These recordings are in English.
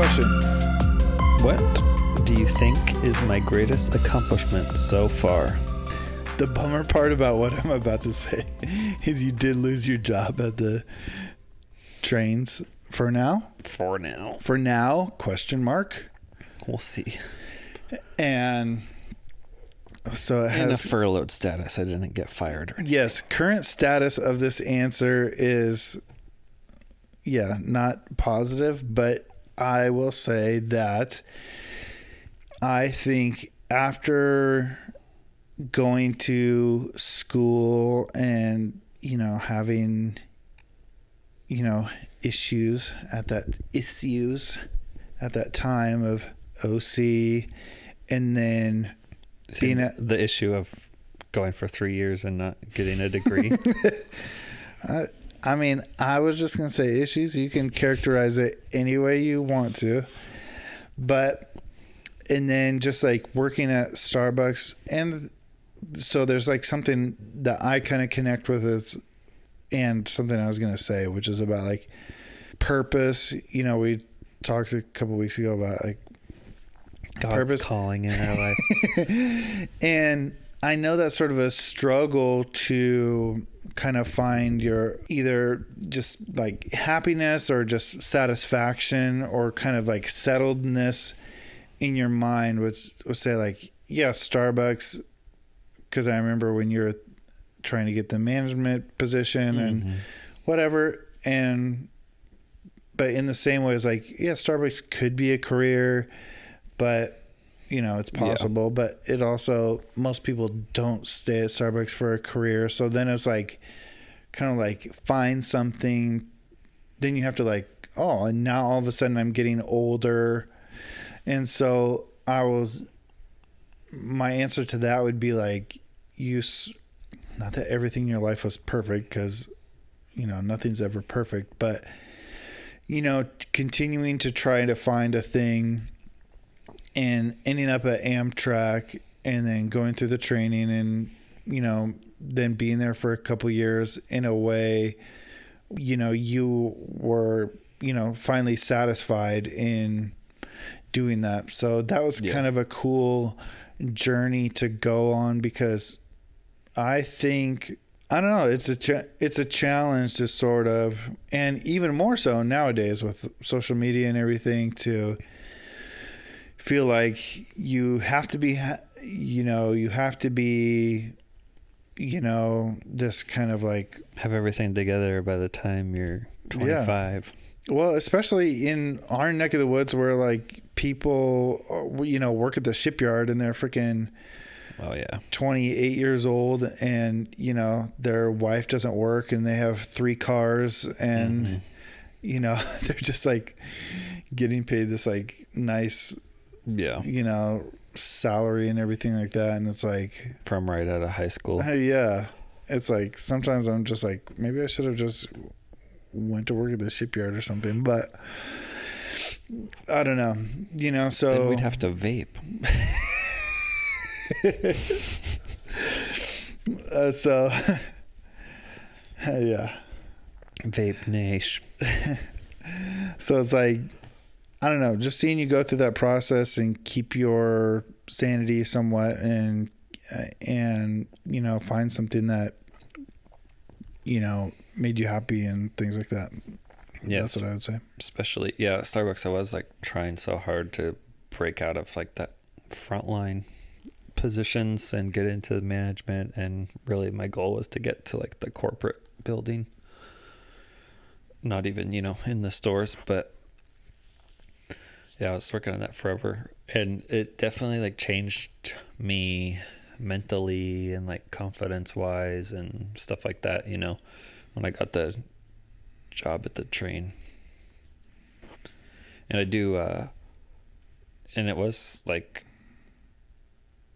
question. What do you think is my greatest accomplishment so far? The bummer part about what I'm about to say is you did lose your job at the trains for now. For now. For now, question mark. We'll see. And so it In a has furloughed status. I didn't get fired or anything. yes, current status of this answer is not positive, but I will say that I think after going to school and, having, issues at that time of OC, and then being at the issue of going for 3 years and not getting a degree. I mean, I was just going to say issues. You can characterize it any way you want to. And then just like working at Starbucks. And so there's like something that I kind of connect with it, and something I was going to say, which is about like purpose. We talked a couple weeks ago about like God's purpose calling in our life. And I know that's sort of a struggle to kind of find your either just like happiness or just satisfaction or kind of like settledness in your mind. Would say like, Starbucks, because I remember when you were trying to get the management position and whatever. But in the same way, it's like, Starbucks could be a career, but it's possible, but it also, most people don't stay at Starbucks for a career. So then it's like, kind of like find something. Then you have to like, and now all of a sudden I'm getting older. And so my answer to that would be like, not that everything in your life was perfect, because, nothing's ever perfect, but, continuing to try to find a thing and ending up at Amtrak and then going through the training and, then being there for a couple years in a way, you were, finally satisfied in doing that. So that was kind of a cool journey to go on, because I think, I don't know, it's a challenge to sort of, and even more so nowadays with social media and everything, to feel like you have to be, this kind of like have everything together by the time you're 25. Well, especially in our neck of the woods where like people, work at the shipyard and they're freaking 28 years old, and, their wife doesn't work and they have 3 cars and, they're just like getting paid this like nice, salary and everything like that. And it's like from right out of high school. It's like, sometimes I'm just like, maybe I should have just went to work at the shipyard or something, but I don't know, so then we'd have to vape. Vape niche. So it's like, I don't know, just seeing you go through that process and keep your sanity somewhat, and find something that made you happy and things like that. Yeah, that's what I would say. Especially at Starbucks, I was like trying so hard to break out of like that frontline positions and get into management, and really my goal was to get to like the corporate building, not even in the stores. But I was working on that forever, and it definitely like changed me mentally and like confidence wise and stuff like that, when I got the job at the train. And I do and it was like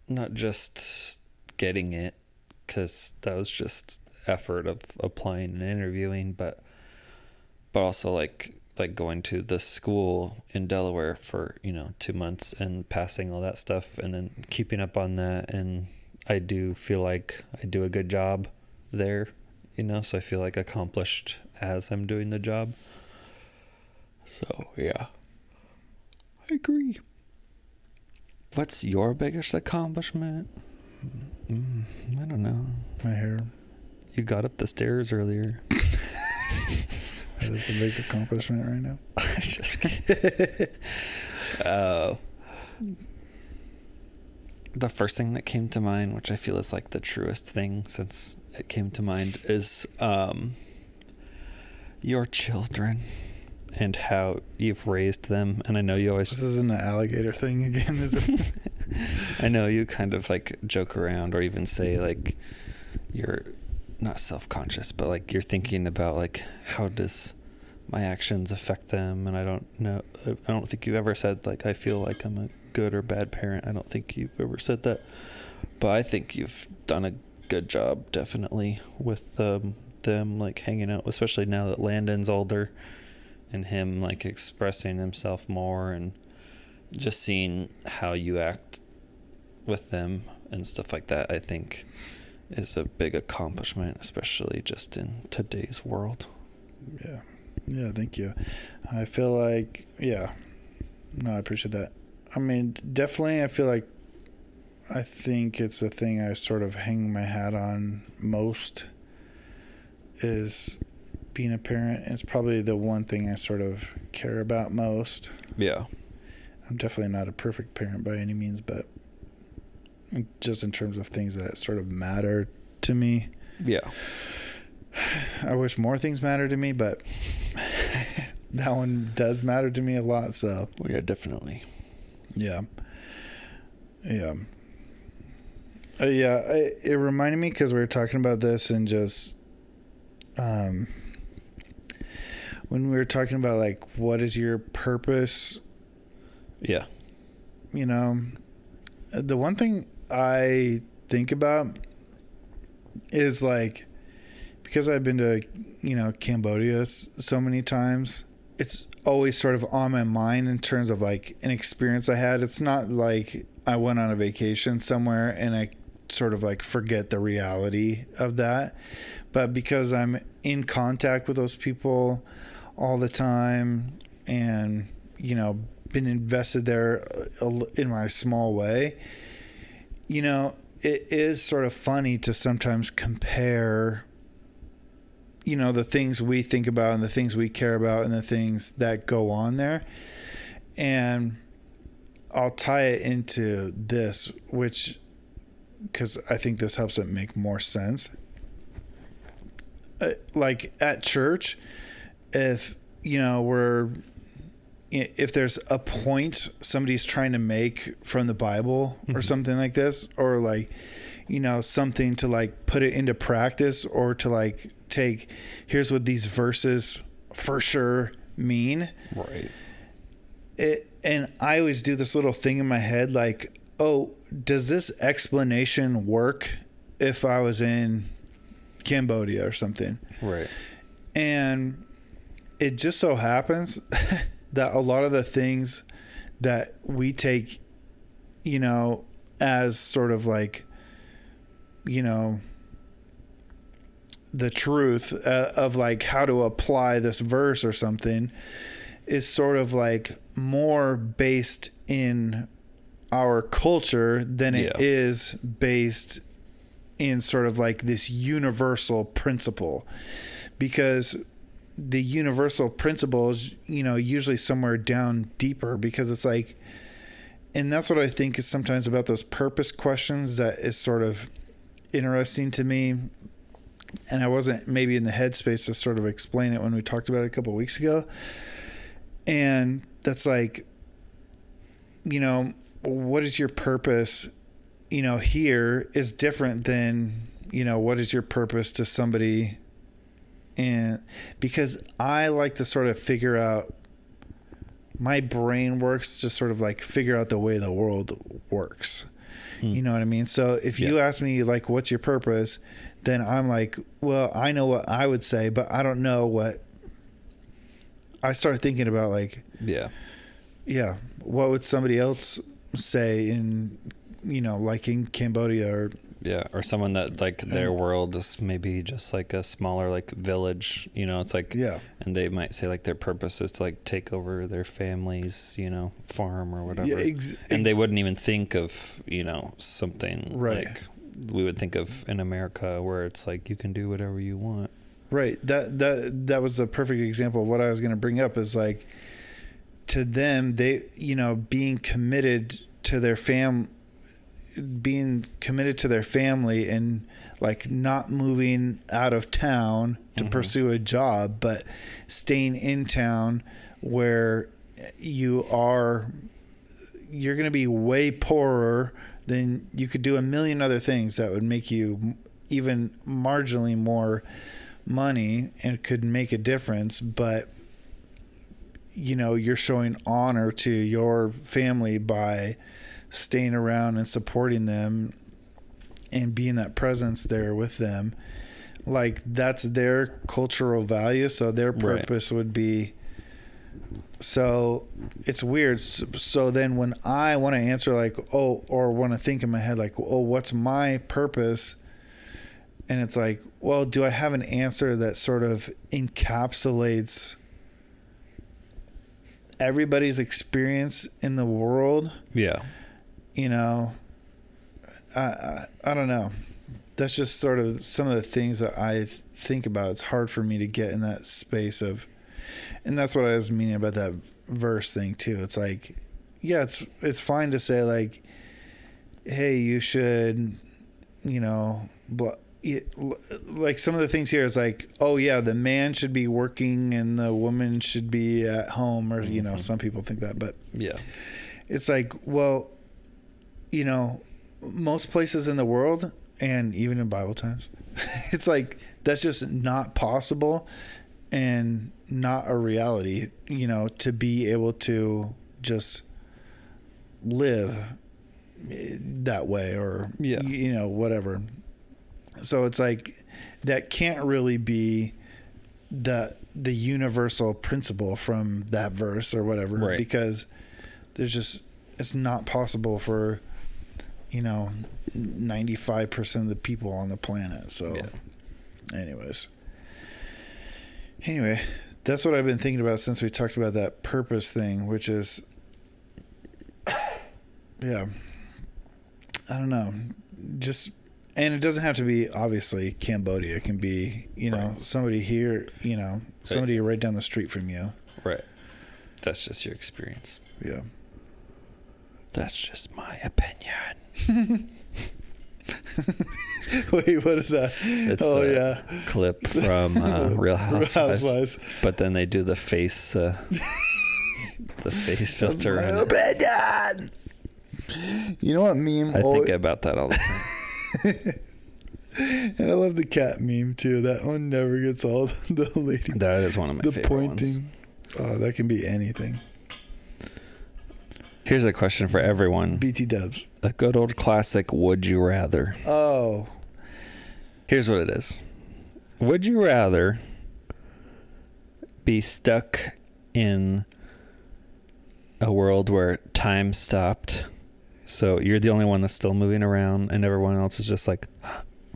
not just getting it, because that was just effort of applying and interviewing, but also like going to the school in Delaware for 2 months and passing all that stuff, and then keeping up on that. And I do feel like I do a good job there, so I feel like accomplished as I'm doing the job. So I agree. What's your biggest accomplishment? I don't know. My hair. You got up the stairs earlier. That is a big accomplishment right now. Just kidding. The first thing that came to mind, which I feel is like the truest thing since it came to mind, is your children and how you've raised them. And I know you always... This isn't an alligator thing again, is it? I know you kind of like joke around or even say like you're not self-conscious, but like you're thinking about like, how does my actions affect them? And I don't think you've ever said like, I feel like I'm a good or bad parent. I don't think you've ever said that, but I think you've done a good job definitely with them like hanging out, especially now that Landon's older and him like expressing himself more and just seeing how you act with them and stuff like that, I think is a big accomplishment, especially just in today's world. Yeah, thank you. I feel like, I appreciate that. I mean, definitely, I think it's the thing I sort of hang my hat on most is being a parent. It's probably the one thing I sort of care about most. Yeah. I'm definitely not a perfect parent by any means, but just in terms of things that sort of matter to me. Yeah. I wish more things matter to me, but that one does matter to me a lot, so. Well, yeah, definitely. Yeah. It reminded me because we were talking about this and just when we were talking about like what is your purpose, yeah, you know, the one thing I think about is like, because I've been to Cambodia so many times, it's always sort of on my mind in terms of like an experience I had. It's not like I went on a vacation somewhere and I sort of like forget the reality of that, but because I'm in contact with those people all the time and been invested there in my small way, it is sort of funny to sometimes compare the things we think about and the things we care about and the things that go on there. And I'll tie it into this, because I think this helps it make more sense. Like at church, if there's a point somebody's trying to make from the Bible or something like this, or like, something to like put it into practice, or to like take, here's what these verses for sure mean. Right. And I always do this little thing in my head, like, oh, does this explanation work if I was in Cambodia or something? Right. And it just so happens that a lot of the things that we take, as sort of like, the truth of like how to apply this verse or something is sort of like more based in our culture than it is based in sort of like this universal principle, because the universal principle is, usually somewhere down deeper, because it's like, and that's what I think is sometimes about those purpose questions that is sort of interesting to me. And I wasn't maybe in the headspace to sort of explain it when we talked about it a couple of weeks ago. And that's like, what is your purpose, here is different than, what is your purpose to somebody. And because I like to sort of figure out, my brain works to sort of like figure out the way the world works. You know what I mean? So if you ask me like, what's your purpose? Then I'm like, well, I know what I would say, but I don't know what. I start thinking about like, what would somebody else say in, like in Cambodia or Yeah, or someone that like their world is maybe just like a smaller like village, you know, it's like, Yeah. and they might say like their purpose is to like take over their family's, you know, farm or whatever. Yeah, and they wouldn't even think of, you know, something Right. like we would think of in America where it's like you can do whatever you want. Right. That was a perfect example of what I was going to bring up is like to them, they, you know, being committed to their family and like not moving out of town to pursue a job, but staying in town where you're going to be way poorer than you could do a million other things that would make you even marginally more money and could make a difference. But you know, you're showing honor to your family by staying around and supporting them and being that presence there with them. Like that's their cultural value. So their purpose would be, so it's weird. So then when I want to answer like, oh, or want to think in my head, like, oh, what's my purpose? And it's like, well, do I have an answer that sort of encapsulates everybody's experience in the world? Yeah. You know, I don't know. That's just sort of some of the things that I think about. It's hard for me to get in that space of, and that's what I was meaning about that verse thing too. It's like, yeah, it's fine to say like, hey, you should, you know, like some of the things here is like, oh yeah, the man should be working and the woman should be at home, or you know, some people think that, but yeah, it's like, well, you know, most places in the world and even in Bible times, it's like that's just not possible and not a reality, you know, to be able to just live that way or you know, whatever. So it's like that can't really be the universal principle from that verse or whatever, because there's just, it's not possible for, you know, 95% of the people on the planet. So anyway, that's what I've been thinking about since we talked about that purpose thing, which is, yeah, I don't know, just, and it doesn't have to be obviously Cambodia. It can be, you know, somebody here, you know, somebody right down the street from you. Right. That's just your experience. Yeah. That's just my opinion. Wait, what is that? It's a clip from Real Housewives. But then they do the face, the face filter. My opinion. You know what meme? I think about that all the time. And I love the cat meme too. That one never gets old. The lady. That is one of my favorite pointing ones. Oh, that can be anything. Here's a question for everyone. BT dubs. A good old classic, would you rather? Oh. Here's what it is. Would you rather be stuck in a world where time stopped, so you're the only one that's still moving around and everyone else is just like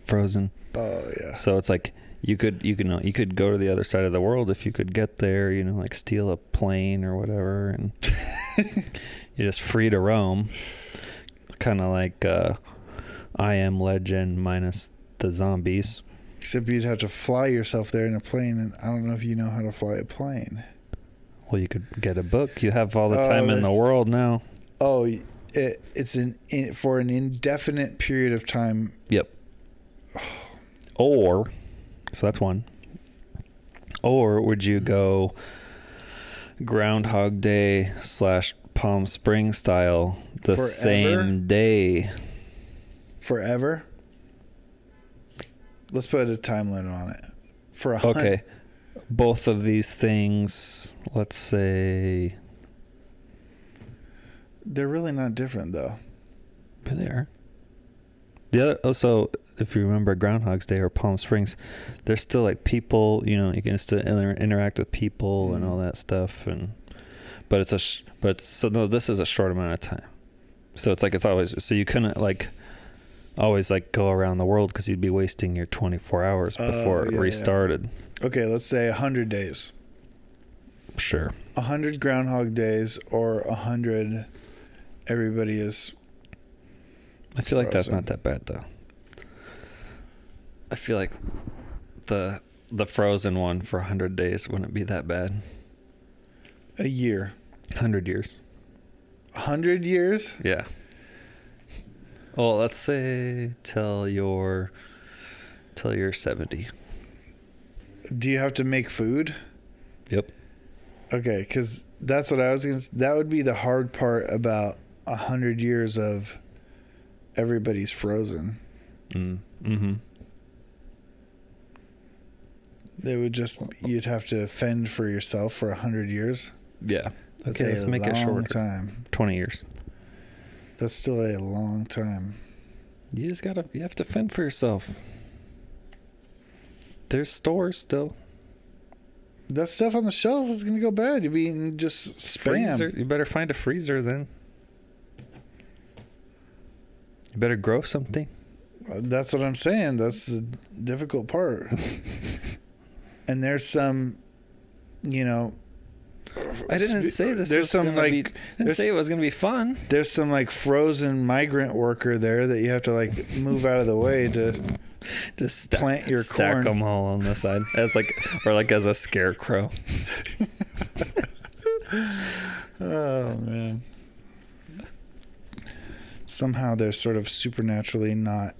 frozen? Oh yeah. So it's like you could go to the other side of the world if you could get there, you know, like steal a plane or whatever, and you're just free to roam. Kind of like I Am Legend minus the zombies. Except you'd have to fly yourself there in a plane, and I don't know if you know how to fly a plane. Well, you could get a book. You have all the time in the world now. Oh, it's for an indefinite period of time. Yep. Or, so that's one. Or would you go Groundhog Day / Palm Springs style the Forever? same day? Forever? Let's put a time limit on it. For Okay. Both of these things, let's say... They're really not different, though. But they are. The other, also, if you remember Groundhog's Day or Palm Springs, there's still like people, you know, you can still interact with people and all that stuff. But this is a short amount of time. So it's like, it's always, so you couldn't like, always like go around the world because you'd be wasting your 24 hours before it restarted. Yeah. Okay, let's say 100 days. Sure. 100 Groundhog Days or 100 everybody is. I feel like that's not that bad though. I feel like the frozen one for 100 days wouldn't be that bad. A year. 100 years. 100 years? Yeah. Well, let's say till you're 70. Do you have to make food? Yep. Okay, because that's what I was going to... That would be the hard part about 100 years of everybody's frozen. Mm-hmm. They would just... You'd have to fend for yourself for 100 years. Yeah. That's okay, let's make it shorter. Time. 20 years. That's still a long time. You have to fend for yourself. There's stores still. That stuff on the shelf is going to go bad. You'll be eating just spam. Freezer. You better find a freezer then. You better grow something. That's what I'm saying. That's the difficult part. And there's some, I didn't say this. There's some didn't say it was going to be fun. There's some like frozen migrant worker there that you have to like move out of the way to just plant your stack corn. them all on the side as as a scarecrow. Oh man. Somehow they're sort of supernaturally not.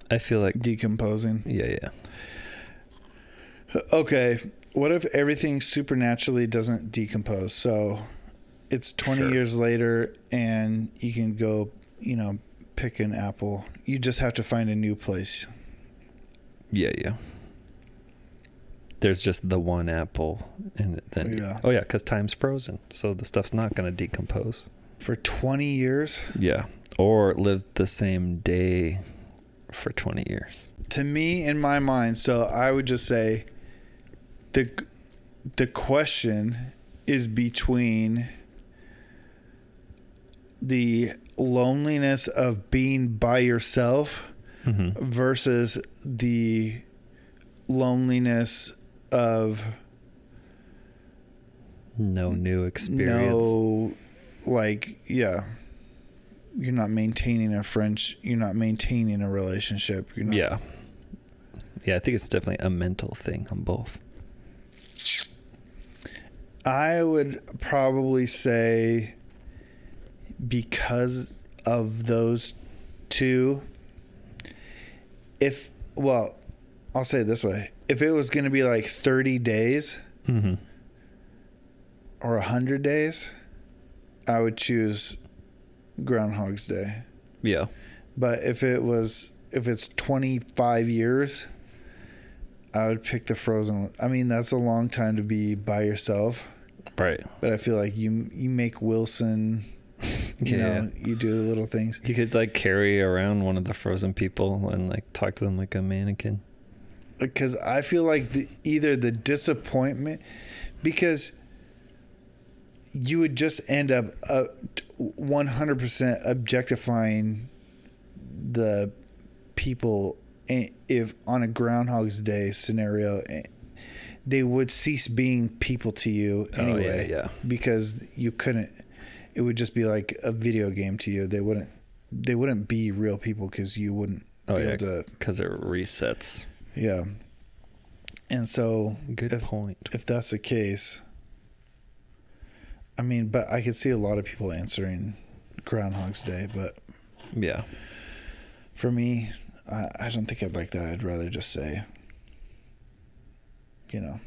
I feel like decomposing. Yeah. Okay. What if everything supernaturally doesn't decompose? So it's 20 years later and you can go, pick an apple. You just have to find a new place. Yeah. There's just the one apple. And then, because time's frozen. So the stuff's not going to decompose. For 20 years? Yeah. Or live the same day for 20 years. To me, in my mind, so I would just say the question is between the loneliness of being by yourself versus the loneliness of no new experience. You're not maintaining you're not maintaining a relationship. Yeah, I think it's definitely a mental thing on both. I would probably say because of those two, I'll say it this way. If it was going to be like 30 days or 100 days, I would choose Groundhog's Day. Yeah. But if it's 25 years, I would pick the frozen one. I mean, that's a long time to be by yourself. Right. But I feel like you make Wilson, you do the little things. You could like carry around one of the frozen people and like talk to them like a mannequin. Because I feel like either the disappointment, because you would just end up 100% objectifying the people. If on a Groundhog's Day scenario, they would cease being people to you anyway. Yeah. Because you couldn't. It would just be like a video game to you. They wouldn't be real people because you wouldn't be able to. Because it resets. Yeah. And so, good point. If that's the case, I mean, but I could see a lot of people answering Groundhog's Day, but yeah, for me, I don't think I'd like that. I'd rather just say, I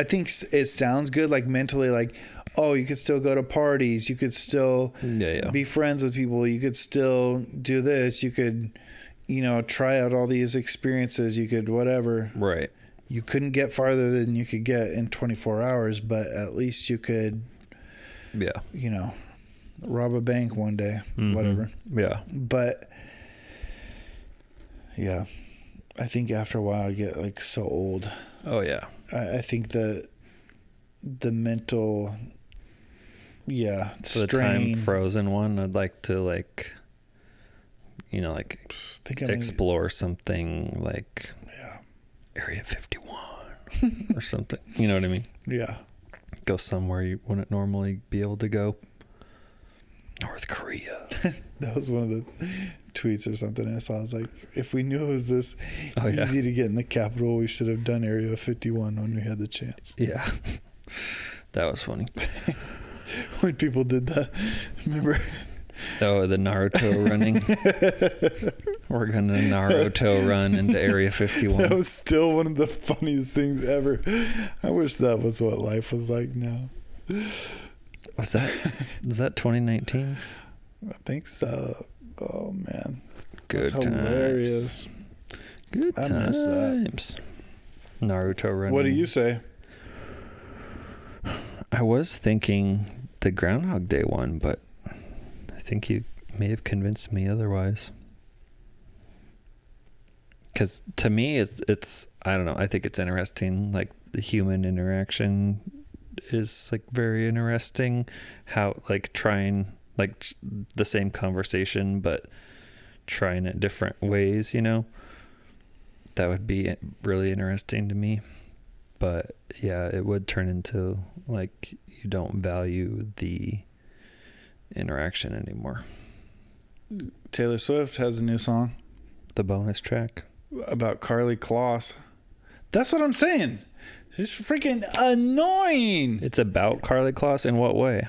think it sounds good, like mentally, like, oh, you could still go to parties, you could still be friends with people, you could still do this, you could, try out all these experiences, you could whatever. Right. You couldn't get farther than you could get in 24 hours, but at least you could, rob a bank one day, whatever. Yeah. But yeah, I think after a while I get like so old. Oh yeah. I think the mental yeah, For the time frozen one, I'd like to like, you know, like explore something like Area 51 or something. You know what I mean? Yeah. Go somewhere you wouldn't normally be able to go. North Korea. That was one of the tweets or something I saw. I was like, if we knew it was this easy to get in the capital, we should have done Area 51 when we had the chance. Yeah. That was funny. When people did that, remember? Oh, the Naruto running. We're going to Naruto run into Area 51. That was still one of the funniest things ever. I wish that was what life was like now. Was that 2019? I think so. Oh, man. Good That's hilarious. Good times. I miss that. Naruto running. What do you say? I was thinking the Groundhog Day one, but I think you may have convinced me otherwise. Because to me, it's I don't know. I think it's interesting. Like the human interaction is like very interesting. How like trying like the same conversation, but trying it different ways. You know, that would be really interesting to me. But yeah, it would turn into like you don't value the interaction anymore. Taylor Swift has a new song. The bonus track. About Carly Kloss. That's what I'm saying. She's freaking annoying. It's about Carly Kloss in what way?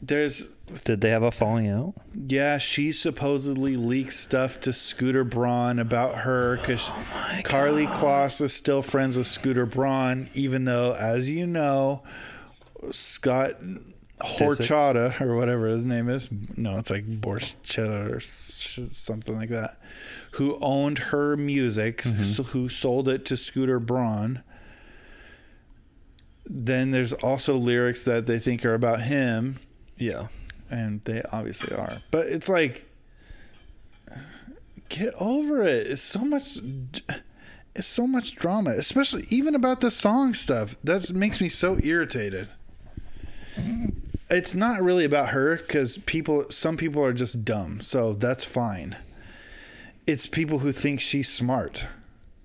Did they have a falling out? Yeah, she supposedly leaked stuff to Scooter Braun about her because Carly Kloss is still friends with Scooter Braun, even though, as you know, Scott Horchata or whatever his name is. No, it's like Borchetta or something like that. Who owned her music, who sold it to Scooter Braun. Then there's also lyrics that they think are about him. Yeah. And they obviously are. But it's like, get over it. It's so much drama, especially even about the song stuff. That makes me so irritated. It's not really about her because some people are just dumb. So that's fine. It's people who think she's smart.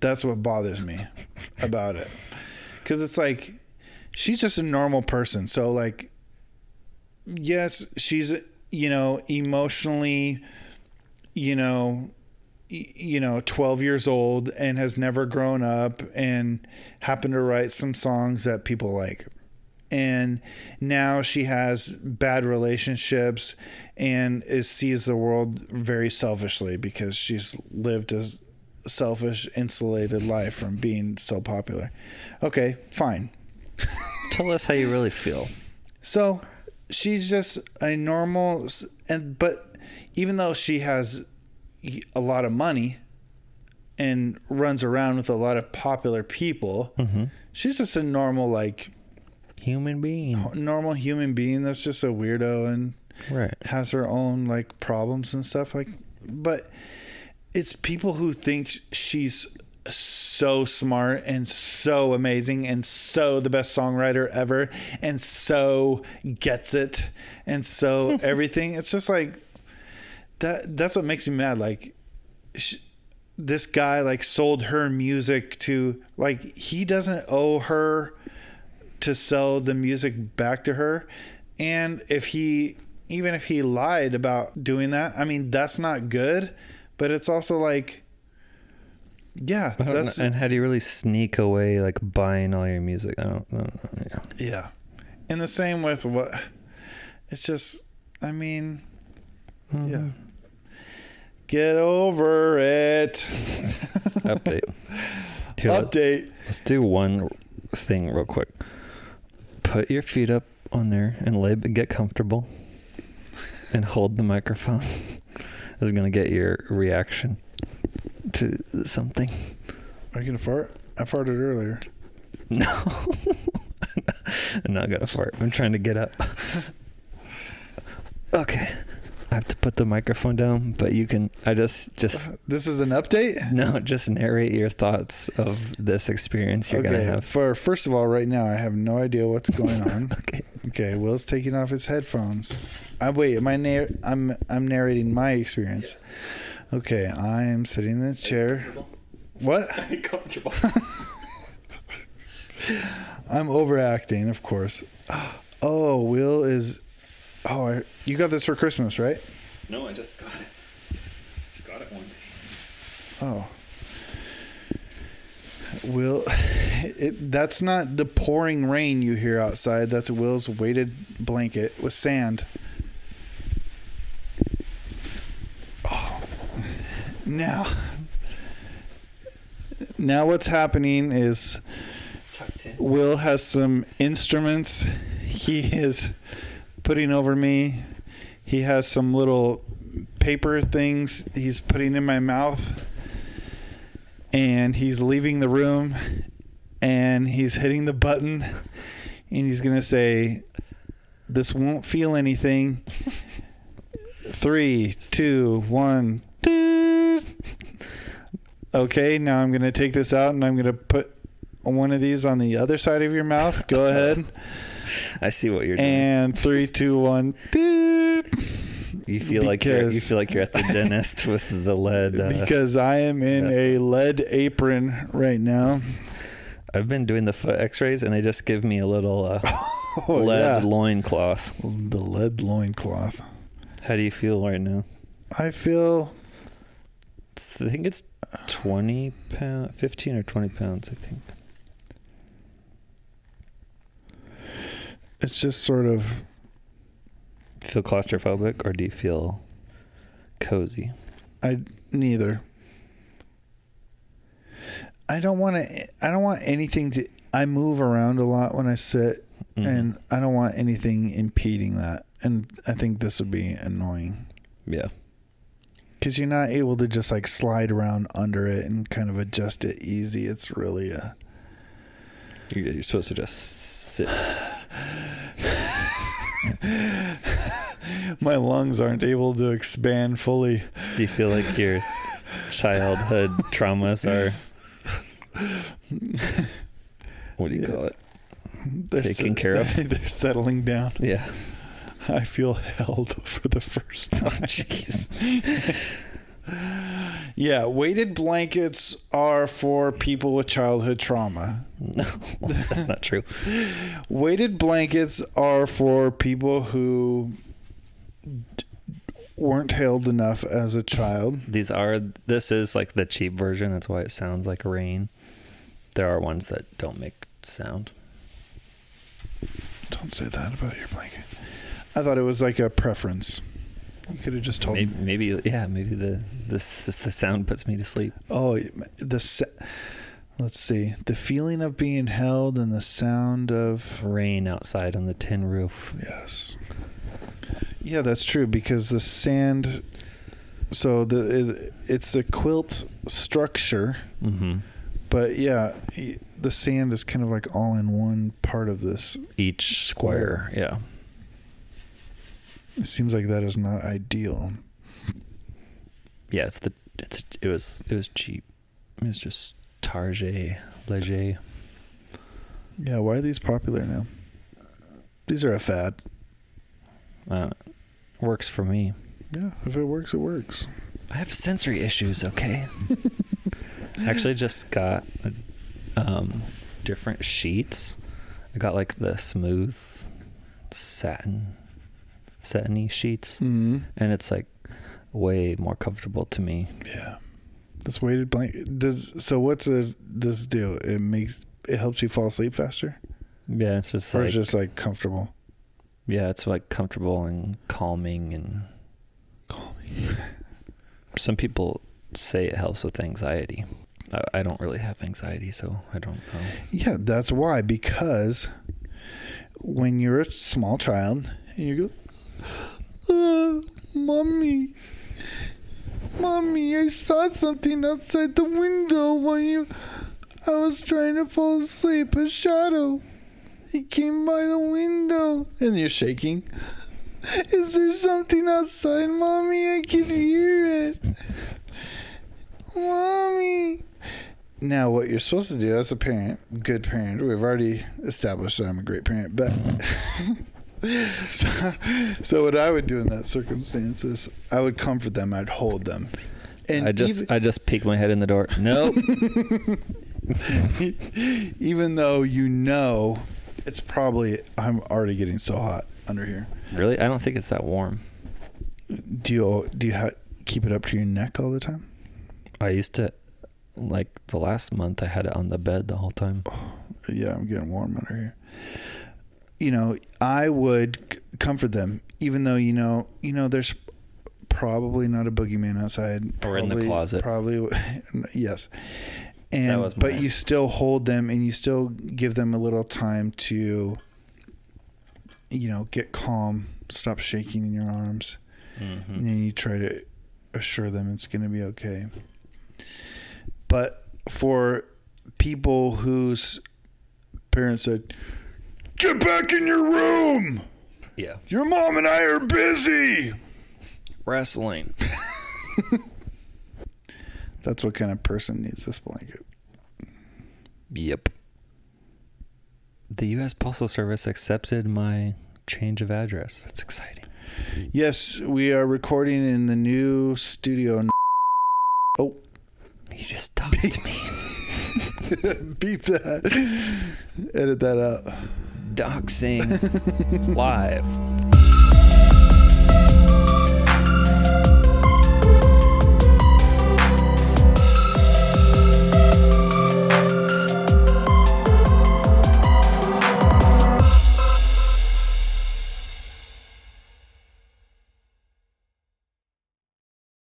That's what bothers me about it. Because it's like, she's just a normal person. So like, yes, she's, emotionally, 12 years old and has never grown up and happened to write some songs that people like. And now she has bad relationships and sees the world very selfishly because she's lived a selfish, insulated life from being so popular. Okay, fine. Tell us how you really feel. So she's just a normal, but even though she has a lot of money and runs around with a lot of popular people, she's just a normal, like, normal human being that's just a weirdo and has her own like problems and stuff like. But it's people who think she's so smart and so amazing and so the best songwriter ever and so gets it and so everything. It's just like that's what makes me mad. Like this guy like sold her music to, like, he doesn't owe her to sell the music back to her. And even if he lied about doing that, I mean, that's not good, but it's also like, yeah, and how do you really sneak away like buying all your music? I don't know. Yeah. And the same with it's just, I mean, yeah. Get over it. Update. Here, Update. Let's do one thing real quick. Put your feet up on there and get comfortable and hold the microphone. This is going to get your reaction to something. Are you going to fart? I farted earlier. No. I'm not going to fart. I'm trying to get up. Okay. I have to put the microphone down, but you can, just this is an update? No, just narrate your thoughts of this experience you're going to have. First of all, right now, I have no idea what's going on. Okay. Okay, Will's taking off his headphones. Wait, I'm narrating my experience. Yeah. Okay, I'm sitting in the chair. What? Comfortable. I'm overacting, of course. Oh, Will is. Oh, you got this for Christmas, right? No, I just got it. Got it one day. Oh. Will, that's not the pouring rain you hear outside. That's Will's weighted blanket with sand. Oh. Now what's happening is Will has some instruments he is putting over me. He has some little paper things he's putting in my mouth. And he's leaving the room, and he's hitting the button, and he's going to say, "This won't feel anything." 3, 2, 1. Okay, now I'm going to take this out, and I'm going to put one of these on the other side of your mouth. Go ahead. I see what you're doing. And 3, 2, 1. You feel like you're at the dentist with the lead. Because I am in a lead apron right now. I've been doing the foot X-rays, and they just give me a little lead loincloth. The lead loincloth. How do you feel right now? I feel. I think it's 20 pounds, 15 or 20 pounds. I think. It's just sort of. Feel claustrophobic, or do you feel cozy? Neither. I don't want anything to. I move around a lot when I sit, and I don't want anything impeding that. And I think this would be annoying. Yeah. Because you're not able to just like slide around under it and kind of adjust it easy. It's really a. You're supposed to just sit. My lungs aren't able to expand fully. Do you feel like your childhood traumas are, what do you call it, taken care of? They're settling down. Yeah. I feel held for the first time. Oh, jeez. Yeah, weighted blankets are for people with childhood trauma. No, that's not true. Weighted blankets are for people who weren't held enough as a child. This is like the cheap version. That's why it sounds like rain. There are ones that don't make sound. Don't say that about your blanket. I thought it was like a preference. You could have just told me. Maybe the sound puts me to sleep. Oh, let's see. The feeling of being held and the sound of rain outside on the tin roof. Yes. Yeah, that's true because the sand. So it's a quilt structure. Mm-hmm. But yeah, the sand is kind of like all in one part of this. Each square. Yeah. It seems like that is not ideal. Yeah, it was cheap. It was just Target, Leger. Yeah, why are these popular now? These are a fad. Works for me. Yeah, if it works, it works. I have sensory issues, okay? I actually just got different sheets. I got like the smooth satiny sheets, and it's like way more comfortable to me. Yeah, this weighted blanket what's this do? It helps you fall asleep faster. Yeah, it's just it's just like comfortable. Yeah, it's like comfortable and calming. Some people say it helps with anxiety. I don't really have anxiety, so I don't know. Yeah, that's why, because when you're a small child and you go, Mommy, I saw something outside the window while I was trying to fall asleep, a shadow. It came by the window. And you're shaking. Is there something outside, Mommy? I can hear it. Mommy. Now, what you're supposed to do as a parent, good parent, we've already established that I'm a great parent, but so what I would do in that circumstance is I would comfort them, I'd hold them. And I just peek my head in the door. Nope. Even though it's probably, I'm already getting so hot under here. Really? I don't think it's that warm. Do you keep it up to your neck all the time? I used to, like the last month, I had it on the bed the whole time. Oh, yeah, I'm getting warm under here. I would comfort them, even though there's probably not a boogeyman outside, or in the closet. Probably, yes. But you still hold them, and you still give them a little time to, get calm, stop shaking in your arms, and then you try to assure them it's going to be okay. But for people whose parents said, "Get back in your room. Yeah. Your mom and I are busy wrestling." That's what kind of person needs this blanket. Yep. The U.S. Postal Service accepted my change of address. That's exciting. Yes, we are recording in the new studio. Oh. You just doxed me. Beep that. Edit that out. Doxing live.